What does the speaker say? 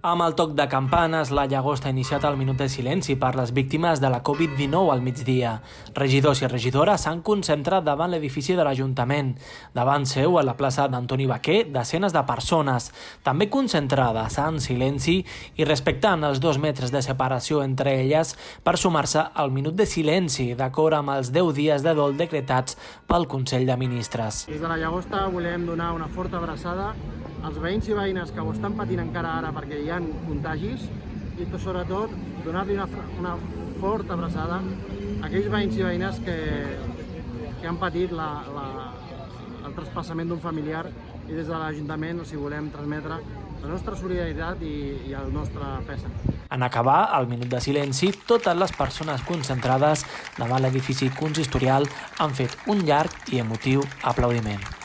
Amb el toc de campanes, la Llagosta ha iniciat el minut de silenci per les víctimes de la Covid-19 al migdia. Regidors i regidores s'han concentrat davant l'edifici de l'Ajuntament. Davant seu, a la plaça d'Antoni Baquer, desenes de persones, també concentrades en silenci i respectant els 2 metres de separació entre elles per sumar-se al minut de silenci, d'acord amb els 10 dies de dol decretats pel Consell de Ministres. Des de la Llagosta volem donar una forta abraçada als veïns i veïnes que ho estan patint encara ara perquè hi ha contagis i sobretot donar-li una forta abraçada a aquells veïns i veïnes que han patit el traspassament d'un familiar i des de l'Ajuntament els volem transmetre la nostra solidaritat i el nostre pèsam. En acabar el minut de silenci, totes les persones concentrades davant l'edifici consistorial han fet un llarg i emotiu aplaudiment.